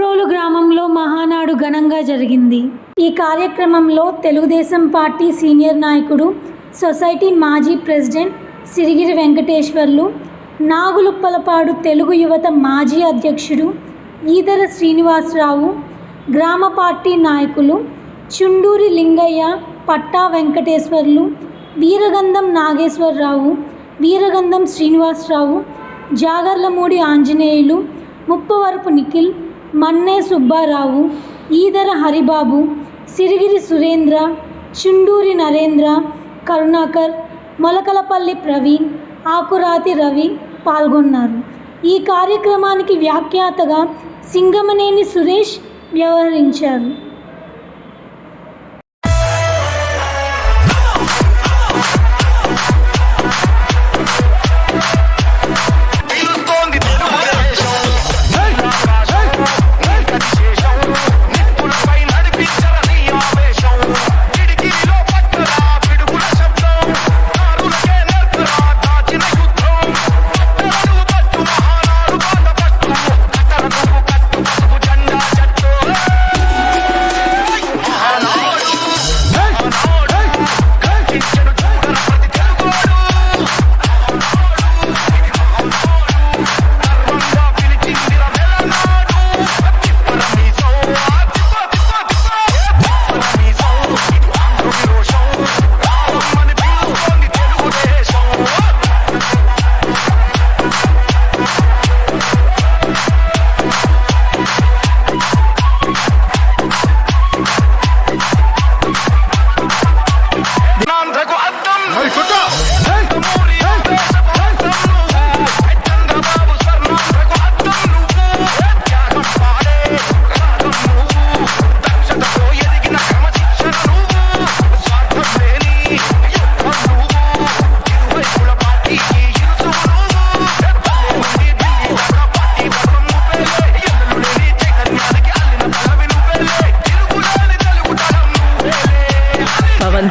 కొప్రోలు గ్రామంలో మహానాడు ఘనంగా జరిగింది. ఈ కార్యక్రమంలో తెలుగుదేశం పార్టీ సీనియర్ నాయకుడు, సొసైటీ మాజీ ప్రెసిడెంట్ సిరిగిరి వెంకటేశ్వర్లు, నాగులుప్పలపాడు తెలుగు యువత మాజీ అధ్యక్షుడు ఈదర శ్రీనివాసరావు, గ్రామ పార్టీ నాయకులు చుండూరి లింగయ్య, పట్టా వెంకటేశ్వర్లు, వీరగంధం నాగేశ్వరరావు, వీరగంధం శ్రీనివాసరావు, జాగర్లమూడి ఆంజనేయులు, ముప్పవరపు నిఖిల్, మన్నే సుబ్బారావు, ఈదర హరిబాబు, సిరిగిరి సురేంద్ర, చుండూరి నరేంద్ర, కరుణాకర్, మొలకలపల్లి ప్రవీణ్, ఆకురాతి రవి పాల్గొన్నారు. ఈ కార్యక్రమానికి వ్యాఖ్యాతగా సింగమనేని సురేష్ వ్యవహరించారు.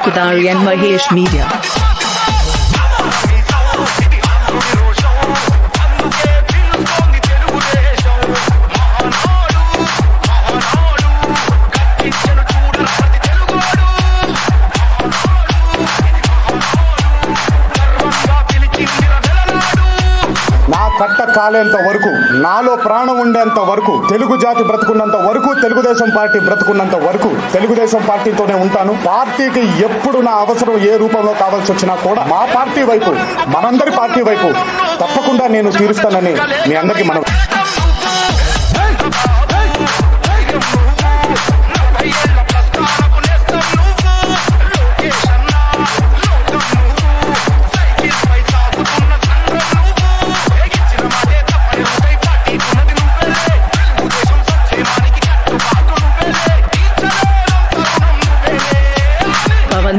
Kudari and Mahesh Media. కట్ట కాలేంత వరకు, నాలో ప్రాణం ఉండేంత వరకు, తెలుగు జాతి బ్రతుకున్నంత వరకు, తెలుగుదేశం పార్టీ బ్రతుకున్నంత వరకు తెలుగుదేశం పార్టీతోనే ఉంటాను. పార్టీకి ఎప్పుడు నా అవసరం ఏ రూపంలో కావాల్సి వచ్చినా కూడా మా పార్టీ వైపు, మనందరి పార్టీ వైపు తప్పకుండా నేను తీరుస్తానని మీ అందరికీ మనం.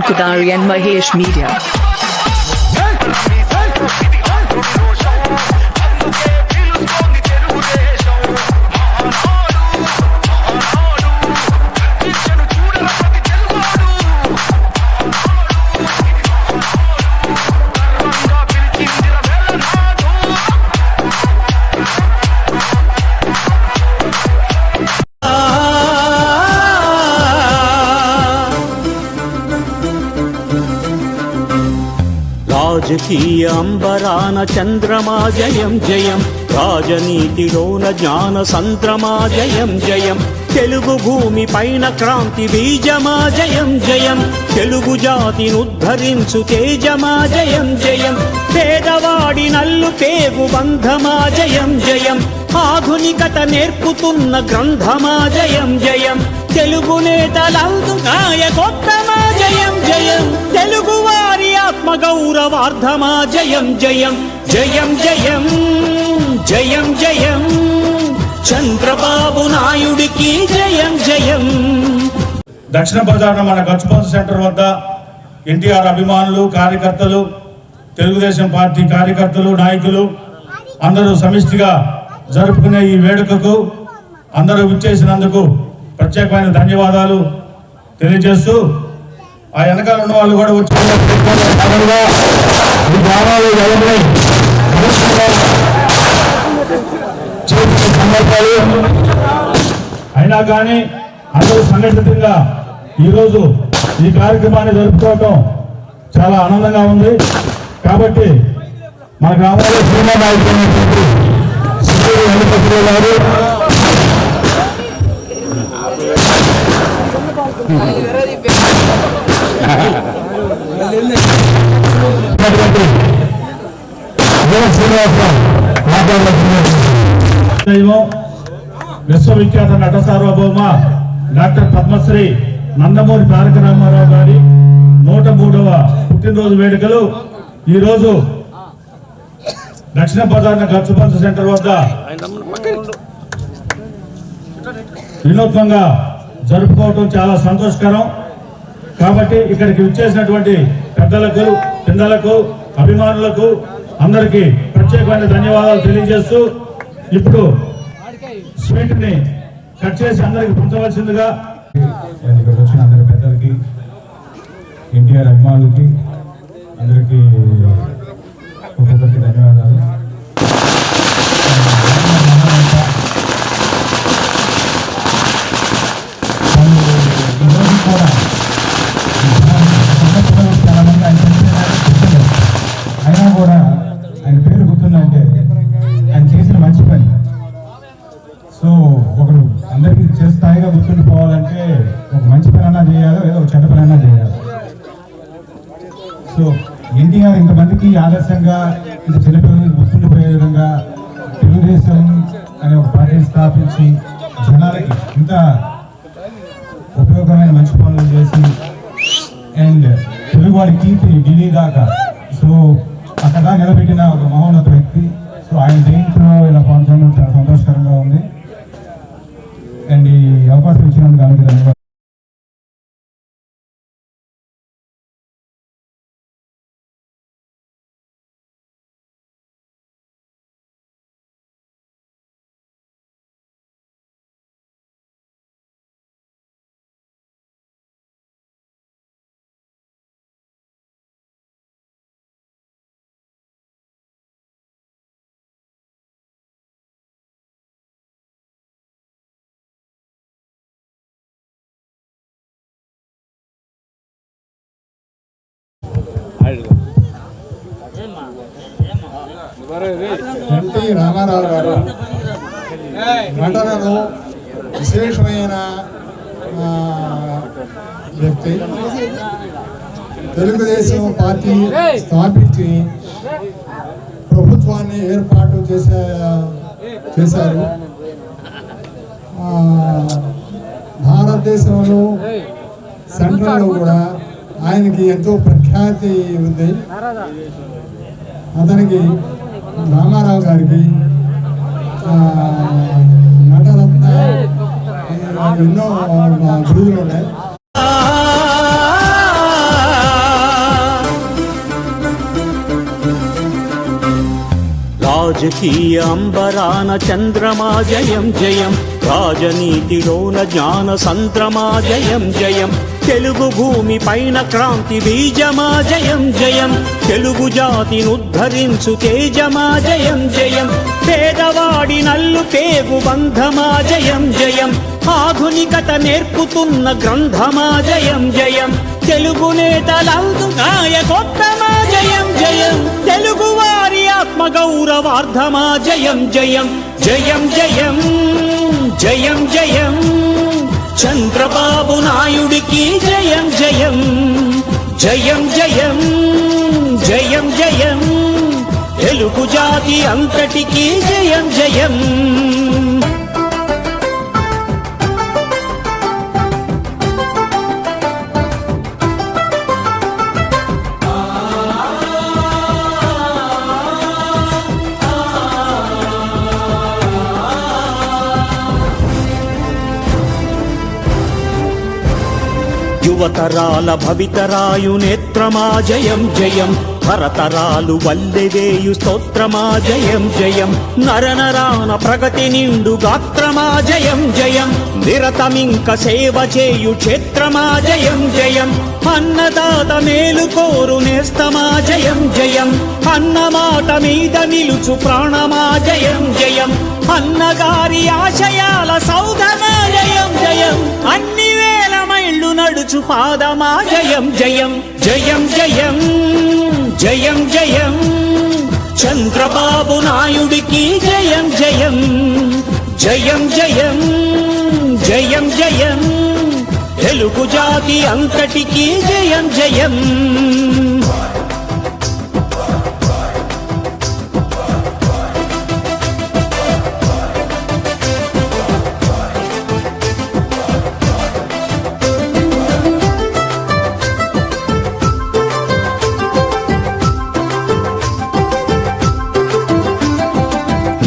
Kudari and Mahesh Media. రాజకీయ అంబరాన చంద్రమా జయం జయం, రాజనీతిలోన జ్ఞాన సంద్రమా జయం జయం, తెలుగు భూమి పైన క్రాంతి బీజమా జయం జయం, తెలుగు జాతిని ఉద్ధరించు తేజమా జయం జయం, పేదవాడి నల్లు పేగు బంధమా జయం జయం, ఆధునికత నేర్పుతున్న గ్రంథమా జయం జయం, తెలుగు నేతలందు నాయకోత్తమా జయం జయం, తెలుగు వారి ఆత్మ గౌరవార్థమా జయం జయం, జయం జయం జయం జయం, చంద్రబాబు నాయుడికి జయం జయం. దక్షిణ బజార్న మన గచ్చిబౌలి సెంటర్ వద్ద ఎన్టీఆర్ అభిమానులు, కార్యకర్తలు, తెలుగుదేశం పార్టీ కార్యకర్తలు, నాయకులు అందరూ సమిష్టిగా జరుపుకునే ఈ వేడుకకు అందరూ విచ్చేసినందుకు ప్రత్యేకమైన ధన్యవాదాలు తెలియజేస్తూ, ఆ వెనకాల ఉన్న వాళ్ళు కూడా వచ్చి అయినా కానీ అందరూ సంఘటితంగా ఈరోజు ఈ కార్యక్రమాన్ని జరుపుకోవటం చాలా ఆనందంగా ఉంది. కాబట్టి మన గ్రామంలో సీనియర్ నాయకులైనటువంటి శ్రీ వెంకటేశ్వర గారు విశ్వవిఖ్యాత నట సార్వభౌమ డాక్టర్ పద్మశ్రీ నందమూరి తారక రామారావు గారి 103వ పుట్టినరోజు వేడుకలు ఈరోజు దక్షిణ బజార్ గచ్చుపంచ సెంటర్ వద్ద వినూత్నంగా జరుపుకోవటం చాలా సంతోషకరం. కాబట్టి ఇక్కడికి విచ్చేసినటువంటి పెద్దలకు, పిల్లలకు, అభిమానులకు అందరికీ ప్రత్యేకమైన ధన్యవాదాలు తెలియజేస్తూ ఇప్పుడు స్వీట్ ని కట్ చేసి అందరికి పంచవలసిందిగా ఇక్కడికి వచ్చిన అందరి పెద్దలకి, ఎన్టీఆర్ అభిమానులకి అందరికీ ఒక్కొక్కరికి ధన్యవాదాలు. ఈరోజు కూడా చాలా మంది ఆయన గుర్తులేదు, అయినా కూడా ఆయన పేరు గుర్తుందంటే ఆయన చేసిన మంచి పని. సో ఒకరు అందరికీ స్థాయిగా గుర్తుండిపోవాలంటే ఒక మంచి పని అన్నా చేయాలి, లేదా ఒక చెడ్డ పని అన్నా చేయాలి. సో ఎన్టీఆర్ ఇంతమందికి ఆదర్శంగా, ఇంత చిన్నపిల్లలకి గుర్తుండిపోయే విధంగా తెలుగుదేశం అనే ఒక పార్టీని స్థాపించి జనాలకి ఇంత ఉపయోగమైన మంచి పనులు చేసి అండ్ తెలుగువాడి కీర్తిని ఢిల్లీ దాకా సో అక్కడ నిలబెట్టిన ఒక మహోన్నత వ్యక్తి. సో ఆయన జయంతిలో ఇలా పాల్గొనడం చాలా సంతోషకరంగా ఉంది. అండ్ ఈ అవకాశం ఇచ్చినందుకు అందరికీ ధన్యవాదాలు. ఎన్టీ రామారావు గారు నటనలో విశేషమైన వ్యక్తి. తెలుగుదేశం పార్టీ స్థాపించి ప్రభుత్వాన్ని ఏర్పాటు చేశారు. భారతదేశంలో సెంట్రల్లో కూడా ఆయనకి ఎంతో ప్రఖ్యాతి ఉంది. అతనికి రామారావు గారికి నటరత్న ఎన్నో బిరుదులు ఉన్నాయి. రాజకీయ అంబరాన చంద్రమా జయం జయం, రాజనీతిలోన జ్ఞాన సంద్రమా జయం జయం, తెలుగు భూమి పైన క్రాంతి బీజమా జయం జయం, తెలుగు జాతిని ఉద్ధరించు తేజమా జయం జయం, పేదవాడి నల్లు పేగు బంధమా జయం జయం, ఆధునికత నేర్పుతున్న గ్రంథమా జయం జయం, తెలుగు నేతలందు నాయకోత్తమా జయం జయం, తెలుగు వారి ఆత్మ గౌరవార్థమా జయం జయం జయం జయం జయం జయం, చంద్రబాబు నాయుడికి జయం జయం జయం జయం జయం జయం, తెలుగు జాతి అంతటికి జయం జయం. యువతరాల భవితరాయు నేత్రమా జయం జయం, భరతరాలు వల్లెవేయు స్తోత్రమా జయం జయం, నరనరాన ప్రగతి నిండు గాత్రమా జయం జయం, నిరతమింక సేవ చేయు క్షేత్రమా జయం జయం, అన్నదాత మేలు కోరు నేస్తమా జయం జయం, అన్నమాట మీద నిలుచు ప్రాణమా జయం జయం, అన్నగారి ఆశయాల సౌధమా జయం నడుచు పాదమా జయం జయం జయం జయం జయం జయం చంద్రబాబు నాయుడికి జయం జయం జయం జయం జయం జయం తెలుగు జాతి అంతటికి జయం జయం.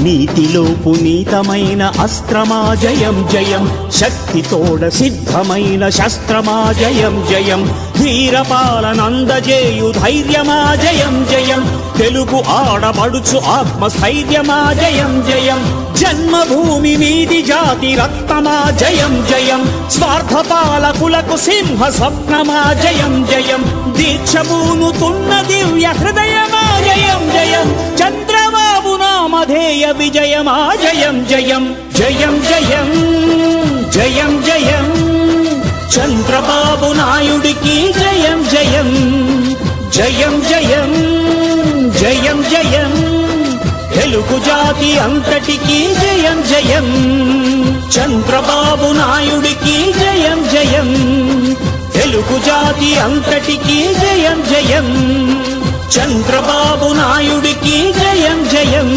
నీతిలో పునీతమైన అస్త్రమా జయం జయం శక్తితోడ సిద్ధమైన శస్త్రమా జయం జయం ధీరపాలనందజేయు ధైర్యమా జయం జయం తెలుగు ఆడబడుచు ఆత్మస్థైర్యమా జయం జయం జన్మభూమి మీది జాతి రక్తమా జయం జయం స్వార్థ పాలకులకు సింహ స్వప్నమా జయం జయం దీక్షభూనుతున్న దివ్య హృదయమా జయం జయం చంద్రబాబు నామధేయ విజయమా జయం జయం జయం జయం జయం జయం చంద్రబాబు నాయుడికి జయం జయం జయం జయం జయం జయం తెలుగు జాతి అంతటికి జయం జయం చంద్రబాబు నాయుడికి జయం జయం తెలుగు జాతి అంతటికి జయం జయం చంద్రబాబు నాయుడికి జయం జయం.